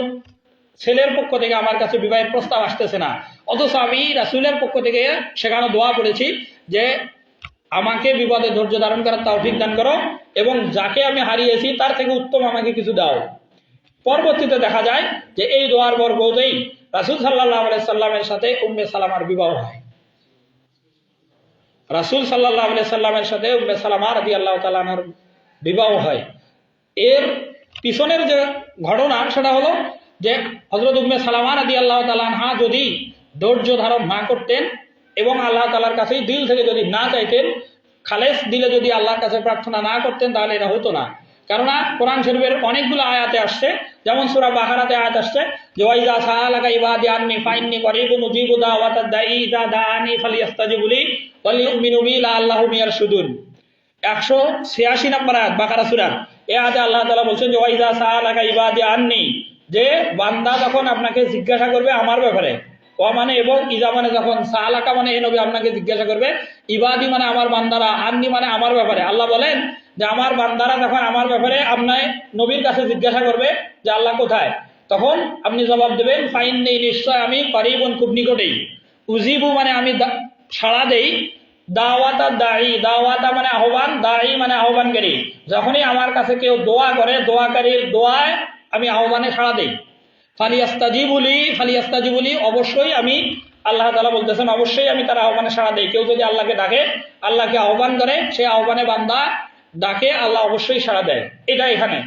ছেলের পক্ষ থেকে আমার কাছে বিবাহের প্রস্তাব আসতেছে না, অথচ আমি রাসূলের পক্ষ থেকে সেখানে দোয়া পড়েছি যে আমাকে বিপদে ধৈর্য ধারণ করার তৌফিক দান করো এবং যাকে আমি হারিয়েছি তার থেকে উত্তম আমাকে কিছু দাও। পরবর্তীতে দেখা যায় যে এই দোয়ার বরকতেই রাসূল সাল্লাল্লাহু আলাইহি সাল্লামের সাথে উম্মে সালামার বিবাহ হয়। রাসূল সাল্লাল্লাহু আলাইহি সাল্লামের সাথে উম্মে সালামা রাদিয়াল্লাহু তাআলা আনহার বিবাহ হয়। এর পিছনের যে ঘটনা সেটা হলো যে হযরত উম্মে সালামা রাদিয়াল্লাহু তাআলা আনহা যদি ধৈর্য ধারণ না করতেন এবং আল্লাহ তাআলার কাছেই দিল থেকে যদি না চাইতেন, খালেস দিলে যদি আল্লাহর কাছে প্রার্থনা না করতেন, তাহলে এটা হতো না। কেননা কোরআন শরীফের অনেকগুলো আয়াতে আসছে, যেমন সূরা বাকারাতে আয়াত আসছে যে ওয়াইজা সাআলাকা ইবাদি আন্নী ফাইন্নী করিবুন উজিবু দাওয়াতাদ দাঈ ইযা দাআনি ফালিয়াস্তাজিবু লি ওয়ালিউমিনু বি লাআল্লাহুম ইয়ারশুদুন। 186 নম্বর আয়াত বাকারা সূরা। এই আয়াতে আল্লাহ তাআলা বলছেন যে ওয়াইজা সাআলাকা ইবাদি আন্নী, যে বান্দা যখন আপনাকে জিজ্ঞাসা করবে আমার ব্যাপারে, ও মানে এবং ইজা মানে যখন, সাআলাকা মানে হে নবী আপনাকে জিজ্ঞাসা করবে, ইবাদি মানে আমার বান্দারা, আন্নী মানে আমার ব্যাপারে। আল্লাহ বলেন যে আমার বান্দারা যখন আমার ব্যাপারে আপনার নবীর কাছে জিজ্ঞাসা করবে যে আল্লাহ কোথায়, তখন আপনি জবাব দেবেন ফাইন্নী, নিশ্চয় আমি করিবুন, খুব নিকটেই, উজিবু মানে আমি সাড়া দেই, দাওয়াতা দাঈ, দাওয়াতা মানে আহ্বান, দাঈ মানে আহ্বানকারী। যখনই আমার কাছে কেউ দোয়া করে, দোয়াকারীর দোয়ায় আমি আহ্বানে সাড়া দেই। ফালিয়াস্তাজিবু লি, অবশ্যই আমি, আল্লাহ তাআলা বলতেছেন অবশ্যই আমি তার আহ্বানে সাড়া দেই। কেউ যদি আল্লাহকে ডাকে, আল্লাহকে আহ্বান করে, সেই আহ্বানে বান্দা ডাকে, আল্লাহ অবশ্যই সাড়া দেয়, এটা এখানে।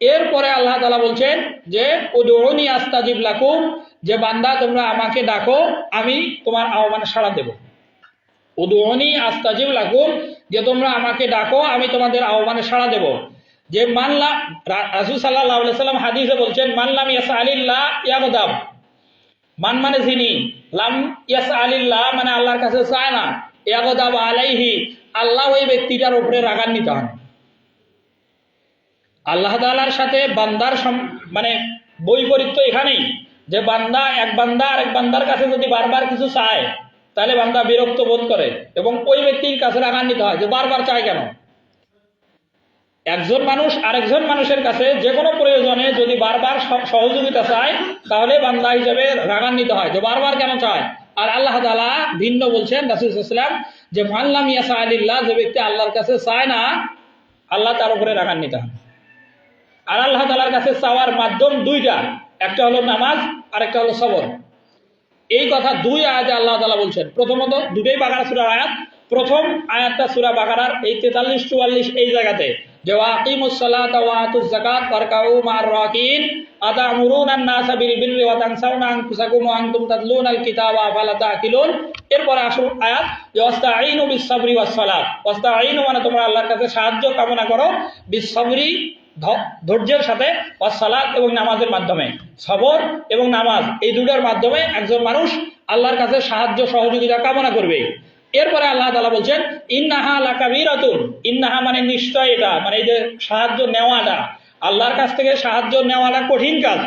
এরপরে আল্লাহ তাআলা বলছেন যে উদউনি আস্তাজিব লাকুম, যে বান্দা তোমরা আমাকে ডাকো আমি তোমার আহ্বানে সাড়া দেব। উদউনি আস্তাজিব লাকুম, যে তোমরা আমাকে ডাকো আমি তোমাদের আহ্বানে সাড়া দেব। যে মানলা, রাসূল সাল্লাল্লাহু আলাইহি সাল্লাম হাদিসে বলছেন মানলাম ইয়াসআলিল্লাহ ইয়াগদাব, মান মানে যিনি, লাম ইয়াসআলিল্লাহ মানে আল্লাহর কাছে চায় না, ইয়াগদাব আলাইহি, আল্লাহ ওই ব্যক্তিটার উপরে রাগান্বিত হন। আল্লাহ তাআলার সাথে বান্দার মানে বৈপরীত্য এখানেই, যে বান্দা এক বান্দা আরেক বান্দার কাছে যদি বারবার কিছু চায় তাহলে বান্দা বিরক্ত বোধ করে এবং ওই ব্যক্তির কাছে রাগান্বিত হয় যে বারবার চায় কেন। একজন মানুষ আরেকজন মানুষের কাছে যে কোনো প্রয়োজনে যদি বারবার সহযোগিতা চায় তাহলে বান্দা হিসেবে রাগান্বিত হয় যে বারবার কেন চায়। আর আল্লাহ তাআলা ভিন্ন বলছেন, রাসূল সাল্লাল্লাহু আলাইহি ওয়াসাল্লাম, যে মানলাম ইয়াসআলিল্লাহ, যে ব্যক্তি আল্লাহর কাছে চায় না আল্লাহ তার উপরে রাগান্বিত হন। আর আল্লাহ তাআলার কাছে চাওয়ার মাধ্যম দুইটা, একটা হলো নামাজ আর একটা হলো সবর। এই কথা দুই আয়াতে আল্লাহ তাআলা বলছেন। প্রথমত দুটোই বাকারা সূরার আয়াত। প্রথম আয়াতটা সূরা বাকারার এই 43-44 এই জায়গাতে, যে ওয়াকিমুস সালাতা ওয়া আতুজ যাকাত ওয়ারকাউ মা'আর রাকিন আতা'মুরুনান নাসা বিল বিররি ওয়া তানসাউনা আনফুসাকুম ওয়া আনতুম তাতলুনাল কিতাবা আফালা তা'কিলুন। এরপরে আসল আয়াত ওয়াস্তাঈনু বিস সাবরি ওয়াস সালাত, ওয়াস্তাঈনু মানে তোমরা আল্লাহর কাছে সাহায্য কামনা করো, বিস সাবরি ধৈর্যের সাথে, ওয়াস সালাত এবং নামাজের মাধ্যমে। সবর এবং নামাজ এই দুটোর মাধ্যমে একজন মানুষ আল্লাহর কাছে সাহায্য সহযোগিতা কামনা করবে। এরপরে আল্লাহ তাআলা বলছেন ইন্নাহা লাকাবীরাতুন, ইন্নাহা মানে নিশ্চয়, এটা মানে এই যে সাহায্য নেওয়াটা, আল্লাহর কাছ থেকে সাহায্য নেওয়াটা কঠিন কাজ।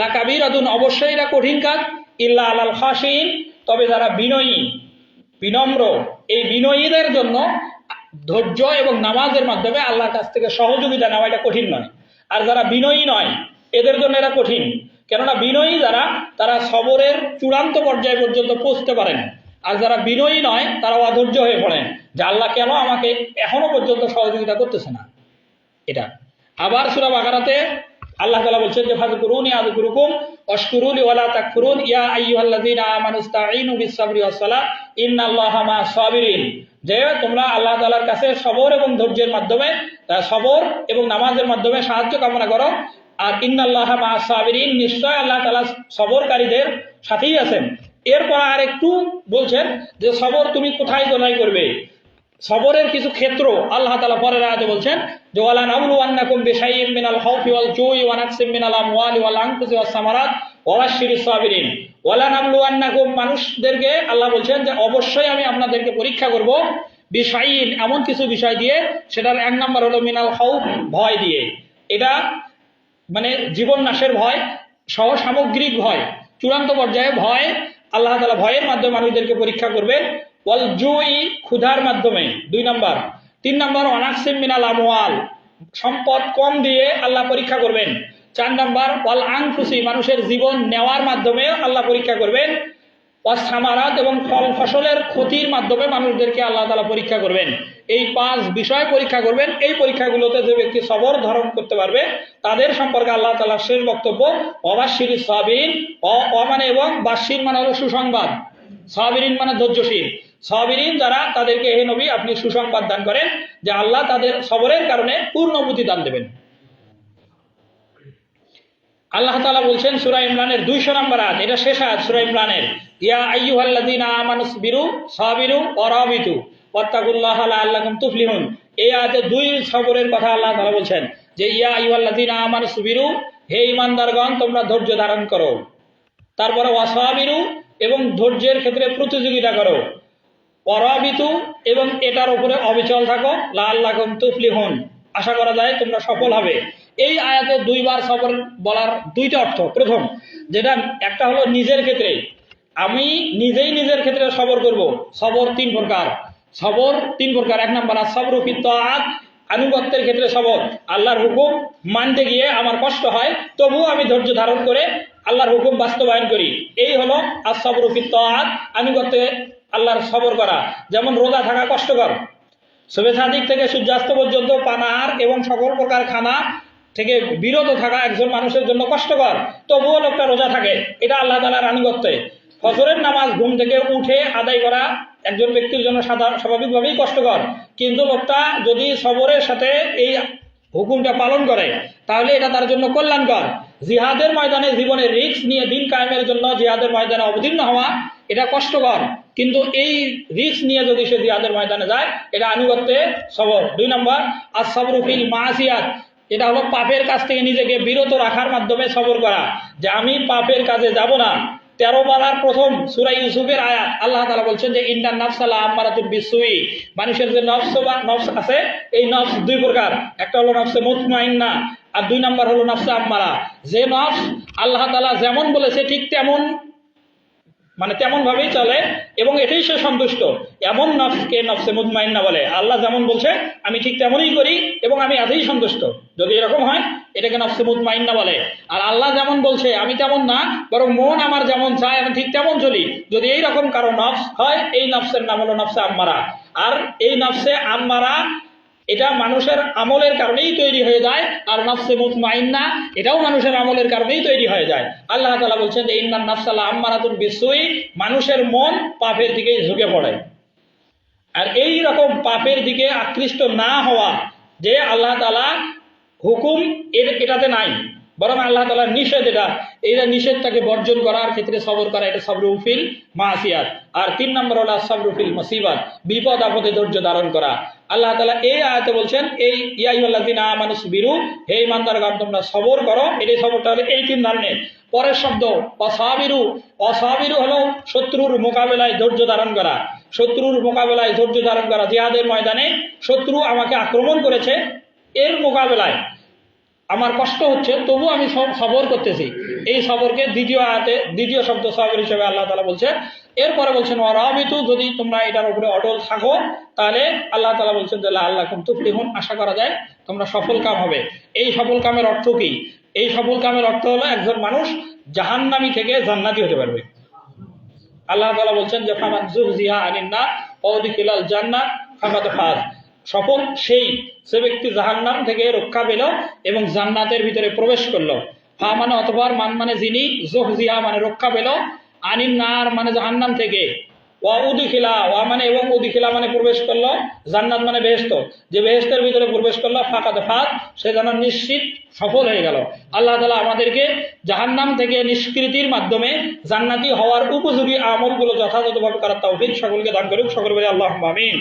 লাকাবীরাতুন অবশ্যই এটা কঠিন কাজ। ইল্লা আলাল খাশিন, তবে যারা বিনয়ী বিনম্র, এই বিনয়ীদের জন্য ধৈর্য এবং নামাজের মাধ্যমে আল্লাহর কাছ থেকে সহযোগিতা নেওয়া এটা কঠিন নয়। আর যারা বিনয়ী নয় এদের জন্য এটা কঠিন, কেননা বিনয়ী যারা তারা সবরের চূড়ান্ত পর্যায় পর্যন্ত পৌঁছতে পারেন, আর যারা বিনয়ী নয় তারা অধৈর্য হয়ে পড়েন যে আল্লাহ কেন আমাকে এখনো পর্যন্ত সহযোগিতা করতেছে না। এটা আবার সূরা বাকারাতে আল্লাহ তাআলা বলছেন যে ফাযকুরুনি আযকুরুকুম ওয়াশকুরুলি ওয়ালা তাকফুরুন ইয়া আইয়ুহাল্লাযীনা আমানুস্তাঈনু বিস-সাবরি ওয়াস-সালাহ ইন্নাল্লাহা মা'আস সাবিরিন, যে তোমরা আল্লাহ তাআলার কাছে সবর এবং ধৈর্যের মাধ্যমে, সবর এবং নামাজের মাধ্যমে সাহায্য কামনা করো। আর ইন্নাল্লাহা মা'আস সাবিরিন, নিশ্চয় আল্লাহ তাআলা সবরকারীদের সাথেই আছেন। এরপর আর একটু বলছেন যে সবর তুমি কোথায় কোথায় করবে। সবরের কিছু ক্ষেত্র আল্লাহ তাআলা পরের আয়াতে বলছেন যে ওয়ালা নাবলুওয়ান্নাকুম বিশাইইম মিনাল খাউফি ওয়াল জুই ওয়া নাকসিম মিনাল আমওয়ালি ওয়াল আনফুসি ওয়াস সামারাত ওয়া বাশশিরিস সাবিরিন। ওয়ালা নাবলুওয়ান্নাকুম, মানুষদেরকে আল্লাহ বলছেন যে অবশ্যই আমি আপনাদেরকে পরীক্ষা করব, বিশাইইন এমন কিছু বিষয় দিয়ে। সেটার এক নম্বর হলো মিনাল খাউফ, ভয় দিয়ে। এটা মানে জীবন নাশের ভয়, সহ সামগ্রিক ভয়, চূড়ান্ত পর্যায়ে ভয়। আল্লাহ তাআলা ভয়ের মাধ্যমে মানুষদেরকে পরীক্ষা করবেন। ওয়াল জুই, ক্ষুধার মাধ্যমে 2 নম্বর। 3 নম্বর ওয়ানাকসিম মিনাল আমওয়াল, সম্পদ কম দিয়ে আল্লাহ পরীক্ষা করবেন। 4 নম্বর ওয়াল আনফুসি, মানুষের জীবন নেওয়ার মাধ্যমে আল্লাহ পরীক্ষা করবেন। ওয়াস সামারাত, এবং ফল ফসলের ক্ষতির মাধ্যমে মানুষদেরকে আল্লাহ তাআলা পরীক্ষা করবেন। এই 5 বিষয় পরীক্ষা করবেন। এই পরীক্ষাগুলোতে যে ব্যক্তি সবর ধারণ করতে পারবে তাদের সম্পর্কে আল্লাহ তাআলার শেষ বক্তব্য ওয়াবাশশিরিস সাবিরিন, মানে এবং বাশশির মানে হলো সুসংবাদ, সাবিরিন মানে ধৈর্যশীল। সাবিরিন যারা, তাদেরকে হে নবী আপনি সুসংবাদ দান করেন যে আল্লাহ তাদের সবরের কারণে পূর্ণ প্রতিদান দেবেন। আল্লাহ তাআলা বলছেন সূরা ইমরানের 200 নম্বর আয়াত, এটা শেষ আয়াত সূরা ইমরানের, ইয়া আইয়ুহাল্লাযীনা আমানুসবিরু সাবিরু ওয়ারাবিতু ওয়াত্তাকুল্লাহা লাআল্লাকুম তুফলিহুন। এই আয়াতে 2 সবরের কথা আল্লাহ তাআলা বলছেন যে ইয়া আইয়ুহাল্লাযীনা আমানুসবিরু, হে ঈমানদারগণ তোমরা ধৈর্য ধারণ করো। তারপরে ওয়াসাবিরু, এবং ধৈর্যের ক্ষেত্রে প্রতিযোগিতা করো। ওয়ারাবিতু, এবং এটার উপরে অবিচল থাকো। লাআল্লাকুম তুফলিহুন, আশা করা যায় তোমরা সফল হবে। এই আয়াতে 2 বার সবর বলার 2টা অর্থ। প্রথম যেটা, একটা হলো নিজের ক্ষেত্রে, আমি নিজেই নিজের ক্ষেত্রে সবর করব। সবর 3 প্রকার। সবর 3 প্রকার। 1 নম্বর আস-সাবরু ফিত তাআত, আনুগত্যের ক্ষেত্রে সবর। আল্লাহর হুকুম মানতে গিয়ে আমার কষ্ট হয়, তবুও আমি ধৈর্য ধারণ করে আল্লাহর হুকুম বাস্তবায়ন করি। এই হলো আস-সাবরু ফিত তাআত, আনুগত্যে আল্লাহর সবর করা। যেমন রোজা থাকা কষ্টকর, শুভে সাদিক থেকে সূর্যাস্ত পর্যন্ত পানাহার এবং সকল প্রকার খানা থেকে বিরত থাকা একজন মানুষের জন্য কষ্টকর, তবুও লোকটা রোজা থাকে। এটা আল্লাহ তাআলার আনুগত্যে। ফজরের নামাজ ঘুম থেকে উঠে আদায় করা একজন ব্যক্তির জন্য স্বাভাবিকভাবেই কষ্টকর, কিন্তু লোকটা যদি সবরের সাথে এই হুকুমটা পালন করে তাহলে এটা তার জন্য কল্যাণকর। জিহাদের ময়দানে জীবনের রিস্ক নিয়ে দিন কায়েমের জন্য জিহাদের ময়দানে অবতীর্ণ হওয়া এটা কষ্টকর, কিন্তু এই রিস্ক নিয়ে যদি সে জিহাদের ময়দানে যায় এটা আনুগত্যে সবর। 2 নম্বর আস-সাবরু ফিল মাসিয়াত, এটা হলো পাপের কাছ থেকে নিজেকে বিরত রাখার মাধ্যমে সবর করা, যে আমি পাপের কাজে যাব না। 13 পারার প্রথম সূরা ইউসুফের আয়াত, আল্লাহ তাআলা বলছেন যে ইন্নান নাফসা লাআম্মারাতুন বিসসুই, মানুষের যে নফস আছে এই নফস 2 প্রকার। একটা হলো নফসে মুতমাইন্না, আর 2 নম্বর হলো নফসে আম্মারা। যে নফস আল্লাহ তাআলা যেমন বলেছে ঠিক তেমন তেমন ভাবেই চলে এবং এটাই সে সন্তুষ্ট, এমন নফসকে নফসে মুতমাইন্না বলে। আল্লাহ যেমন বলছে আমি ঠিক তেমনই করি এবং আমি এতেই সন্তুষ্ট, যদি এরকম হয় এটাকে নফসে মুতমাইন্না বলে। আর আল্লাহ যেমন বলছে আমি তেমন না, বরং মন আমার যেমন চায় আমি ঠিক তেমন চলি, যদি এইরকম কারো নফস হয় এই নফসের নাম হলো নফসে আম্মারা। আর এই নফসে আম্মারা এটা মানুষের আমলের কারণেই তৈরি হয়ে যায়, আর নফসে মুতমাইন্না এটাও মানুষের আমলের কারণেই তৈরি হয়ে যায়। আল্লাহ তাআলা বলছেন যে ইন্নান নাফসা লাআম্মারাতুন বিসসুই, মানুষের মন পাপের দিকে ঝুঁকে পড়ে। আর এই রকম পাপের দিকে আকৃষ্ট না হওয়া, যে আল্লাহ তাআলা হুকুম এটাতে নাই, বরং আল্লাহ তাআলার নিষেধ, এটা নিষেধটাকে বর্জন করার ক্ষেত্রে সবর করা, এটা সাবরু ফিল মাসিয়াত। আর 3 নম্বর হলো সাবরু ফিল মুসিবাত, বিপদ আপদে ধৈর্য ধারণ করা। আল্লাহ তাআলা এই আয়াতে বলছেন এই ইয়া আইয়ুহাল্লাযীনা আমানুসবিরু, হে ঈমানদারগণ তোমরা সবর করো। এই সবরটা হলো এই 3 ধরনের। পরের শব্দ অসাবিরু, অসাবিরু হলো শত্রুর মোকাবেলায় ধৈর্য ধারণ করা। শত্রুর মোকাবেলায় ধৈর্য ধারণ করা, জিহাদের ময়দানে শত্রু আমাকে আক্রমণ করেছে, এর মোকাবেলায় আমার কষ্ট হচ্ছে, তবু আমি সবর করতেছি। এই সবরকে দ্বিতীয় আয়াতে দ্বিতীয় শব্দ সবর হিসেবে আল্লাহ তাআলা বলছে। এরপরে বলছেন ওয়ারাবিতু, যদি তোমরা এটার উপরে অটল থাকো তাহলে আল্লাহ তাআলা বলছেন যে লাআল্লাকুম তুফলিহুন, আশা করা যায় তোমরা সফল কাম হবে। এই সফল কামের অর্থ কি? এই সফল কামের অর্থ হলো একজন মানুষ জাহান্নামী থেকে জান্নাতি হতে পারবে। আল্লাহ তাআলা বলছেন যে ফামান যুহজিহা আনিন নার ওয়া উদখিলাল জান্নাহ ফাকাদ ফাজ, সফল সেই সে ব্যক্তি জাহান্নাম থেকে রক্ষা পেল এবং জান্নাতের ভিতরে প্রবেশ করলো। ফা মানে অতঃপর, মান মানে যিনি, যুহজিহা মানে রক্ষা পেল, আনিন নার মানে জাহান্নাম থেকে, ওয়া উদখিলা, ওয়া মানে এবং, উদখিলা মানে প্রবেশ করলো, জান্নাত মানে বেহেশত, যে বেহেশতের ভিতরে প্রবেশ করলো, ফাকাদ ফাজ সে যেন নিশ্চিত সফল হয়ে গেল। আল্লাহ তাআলা আমাদেরকে জাহান্নাম থেকে নিষ্কৃতির মাধ্যমে জান্নাতি হওয়ার উপযোগী আমলগুলো যথাযথভাবে করার তৌফিক সকলকে দান করুক। সকলে বলে আল্লাহুম্মা আমিন।